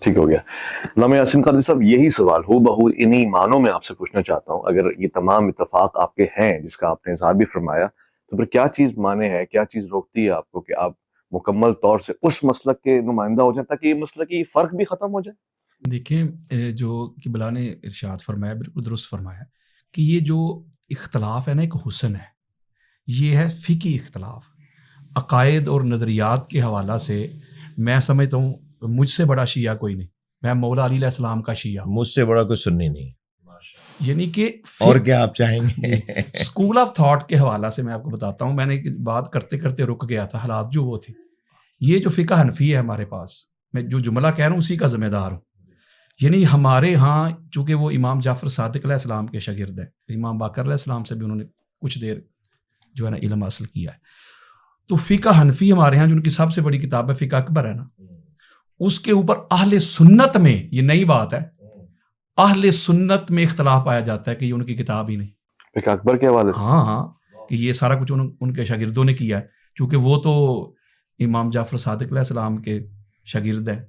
ٹھیک ہو گیا. علامہ یاسین قادری صاحب یہی سوال ہو بہو انہی معنوں میں آپ سے پوچھنا چاہتا ہوں. اگر یہ تمام اتفاق آپ کے ہیں جس کا آپ نے اظہار بھی فرمایا تو پھر کیا چیز مانے ہے, کیا چیز روکتی ہے آپ کو کہ آپ مکمل طور سے اس مسلک کے نمائندہ ہو جائیں تاکہ یہ مسلکی فرق بھی ختم ہو جائے؟ دیکھیں جو قبلہ نے ارشاد فرمایا بالکل درست فرمایا کہ یہ جو اختلاف ہے نا ایک حسن ہے, یہ ہے فقہی اختلاف. عقائد اور نظریات کے حوالہ سے میں سمجھتا ہوں مجھ سے بڑا شیعہ کوئی نہیں. میں مولا علی علیہ السلام کا شیعہ ہوں. مجھ سے بڑا کوئی سنی نہیں. یعنی کہ اور کیا آپ چاہیں گے؟ اسکول آف تھاٹ کے حوالہ سے میں آپ کو بتاتا ہوں. میں نے بات کرتے کرتے رک گیا تھا, حالات جو وہ تھے. یہ جو فقہ حنفی ہے ہمارے پاس, میں جو جملہ کہہ رہا ہوں اسی کا ذمہ دار ہوں. یعنی ہمارے ہاں چونکہ وہ امام جعفر صادق علیہ السلام کے شاگرد ہیں, امام باقر علیہ السلام سے بھی انہوں نے کچھ دیر جو ہے نا علم حاصل کیا ہے. تو فقہ حنفی ہمارے ہاں جو ان کی سب سے بڑی کتاب ہے فقہ اکبر ہے نا, اس کے اوپر اہل سنت میں, یہ نئی بات ہے, اہل سنت میں اختلاف پایا جاتا ہے کہ یہ ان کی کتاب ہی نہیں. فقہ اکبر کے حوالے سے ہاں کہ یہ سارا کچھ ان کے شاگردوں نے کیا ہے, چونکہ وہ تو امام جعفر صادق علیہ السلام کے شاگرد ہیں.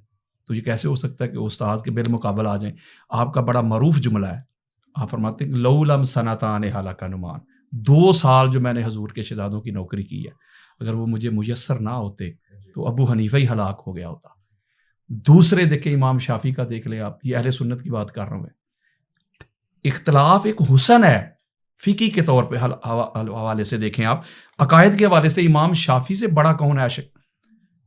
تو یہ کیسے ہو سکتا ہے کہ استاد کے بالمقابل آ جائیں؟ آپ کا بڑا معروف جملہ ہے, آپ فرماتے ہیں لو لم سنتان حلق نمان, 2 سال جو میں نے حضور کے شہزادوں کی نوکری کی ہے, اگر وہ مجھے میسر نہ ہوتے تو ابو حنیفہ ہی ہلاک ہو گیا ہوتا. دوسرے دیکھیں امام شافعی کا دیکھ لیں آپ, یہ اہل سنت کی بات کر رہا ہوں میں. اختلاف ایک حسن ہے فقی کے طور پہ حوالے سے دیکھیں آپ. عقائد کے حوالے سے امام شافعی سے بڑا کون ہے عاشق؟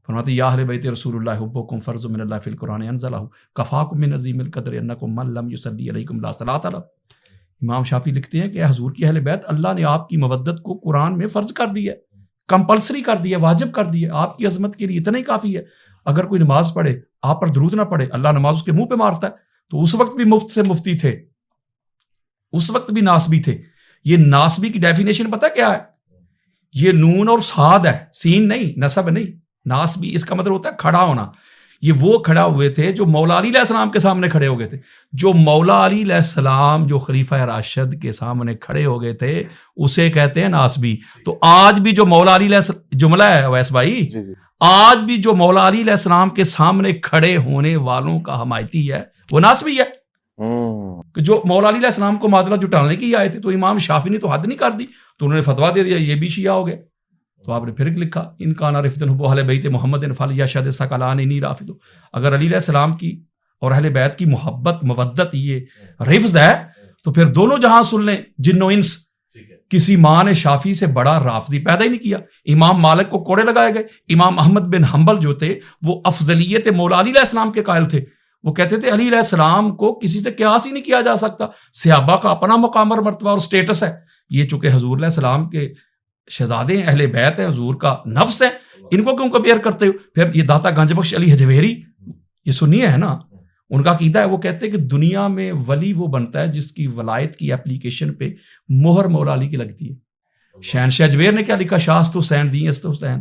فرماتے یا اہل بیت رسول اللہ حبکم فرض من اللہ فی القرآن انزلہ کفاکم من عظیم القدر انکم من لم یصلی علیکم لا صلاۃ له. امام شافعی لکھتے ہیں کہ اے حضور کی اہل بیت, اللہ نے آپ کی مودت کو قرآن میں فرض کر دی ہے, کمپلسری کر دی ہے, واجب کر دی ہے. آپ کی عظمت کے لیے اتنا ہی کافی ہے. اگر کوئی نماز پڑھے آپ پر درود نہ پڑھے, اللہ نماز اس کے منہ پہ مارتا ہے. تو اس وقت بھی مفت سے مفتی تھے, اس وقت بھی ناسبی تھے. یہ ناسبی کی ڈیفینیشن پتہ کیا ہے؟ یہ نون اور صاد ہے, سین نہیں, نسب نہیں. ناسبی اس کا مطلب ہوتا ہے کھڑا ہونا. یہ وہ کھڑا ہوئے تھے جو مولا علی علیہ السلام کے سامنے کھڑے ہو گئے تھے. جو مولا علی علیہ السلام جو خلیفہ راشد کے سامنے کھڑے ہو گئے تھے اسے کہتے ہیں ناسبی. تو آج بھی جو مولا علی علیہ جملہ ہے ویس بھائی, آج بھی جو مولا علی علیہ السلام کے سامنے کھڑے ہونے والوں کا حمایتی ہے وہ ناسبی ہے. کہ جو مولا علی علیہ السلام کو معادلہ جٹانے کی آئے تھے, تو امام شافعی نے تو حد نہیں کر دی, تو انہوں نے فتویٰ دے دیا یہ بھی شیعہ ہو گئے. تو آپ نے پھر لکھا ان کان رفدن حب اہل بیت محمد فلیشہد ثقلان انی رافض. اگر علی علیہ السلام کی اور اہل بیت کی محبت مودت یہ رفض ہے تو پھر دونوں جہاں سن لیں, جن و انس. کسی ماں نے شافعی سے بڑا رافضی پیدا ہی نہیں کیا. امام مالک کو کوڑے لگائے گئے. امام احمد بن حنبل جو تھے وہ افضلیت مولا علی علیہ السلام کے قائل تھے. وہ کہتے تھے علی علیہ السلام کو کسی سے قیاس ہی نہیں کیا جا سکتا. صحابہ کا اپنا مقام اور مرتبہ اور سٹیٹس ہے. یہ چونکہ حضور علیہ السلام کے شہزادے ہیں, اہل بیت ہیں, حضور کا نفس ہے, ان کو کیوں کمپیئر کرتے ہو؟ پھر یہ داتا گنج بخش علی حجویری یہ سنیے ہے نا, ان کا عقیدہ ہے, وہ کہتے ہیں کہ دنیا میں ولی وہ بنتا ہے جس کی ولایت کی اپلیکیشن پہ مہر مولا علی کی لگتی ہے. شہنشاہ اجمیر نے کیا لکھا؟ شاست حسین دین است حسین,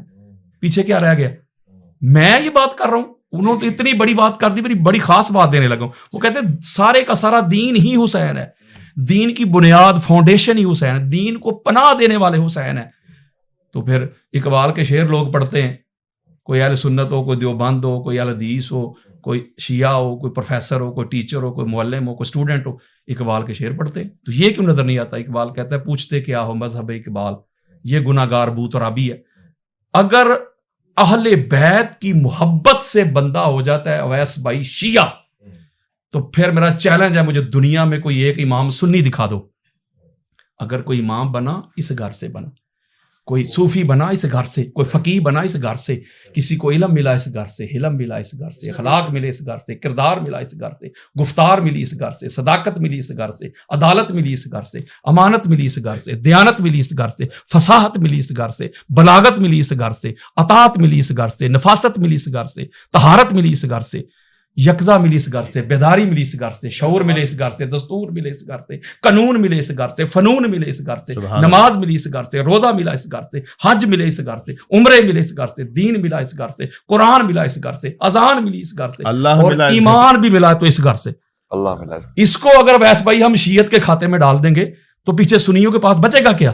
پیچھے کیا رہ گیا؟ میں یہ بات کر رہا ہوں, انہوں نے تو اتنی بڑی بات کر دی, بڑی خاص بات دینے لگا. وہ کہتے ہیں سارے کا سارا دین ہی حسین ہے, دین کی بنیاد فاؤنڈیشن ہی حسین ہے, دین کو پناہ دینے والے حسین ہیں. تو پھر اقبال کے شعر لوگ پڑھتے ہیں, کوئی اہل سنت ہو, کوئی دیوبند ہو, کوئی اہل حدیث ہو, کوئی شیعہ ہو, کوئی پروفیسر ہو, کوئی ٹیچر ہو, کوئی معلم ہو, کوئی اسٹوڈنٹ ہو, اقبال کے شعر پڑھتے ہیں. تو یہ کیوں نظر نہیں آتا؟ اقبال کہتا ہے پوچھتے کیا ہو مذہب اقبال, یہ گناہ گار بو ترابی ہے. اگر اہل بیت کی محبت سے بندہ ہو جاتا ہے اویس بھائی شیعہ, تو پھر میرا چیلنج ہے, مجھے دنیا میں کوئی ایک امام سنی دکھا دو. اگر کوئی امام بنا اس گھر سے بنا, کوئی صوفی بنا اس گھر سے, کوئی فقیہ بنا اس گھر سے, کسی کو علم ملا اس گھر سے, حلم ملا اس گھر سے, اخلاق ملے اس گھر سے, کردار ملا اس گھر سے, گفتار ملی اس گھر سے, صداقت ملی اس گھر سے, عدالت ملی اس گھر سے, امانت ملی اس گھر سے, دیانت ملی اس گھر سے, فصاحت ملی اس گھر سے, بلاغت ملی اس گھر سے, اطاعت ملی اس گھر سے, نفاست ملی اس گھر سے, طہارت ملی اس گھر سے, یکزا ملی اس گھر سے, بیداری ملی اس گھر سے, شعور ملے اس گھر سے, دستور ملے اس گھر سے, قانون ملے اس گھر سے, فنون ملے اس گھر سے, نماز ملی اس گھر سے, روزہ ملا اس گھر سے, حج ملے اس گھر سے, عمرے ملے اس گھر سے, دین ملا اس گھر سے, قرآن ملا اس گھر سے, اذان ملی اس گھر سے, اور ایمان بھی ملا تو اس گھر سے. اللہ ملا. اس کو اگر ویس بھائی ہم شیعت کے کھاتے میں ڈال دیں گے تو پیچھے سنیوں کے پاس بچے گا کیا؟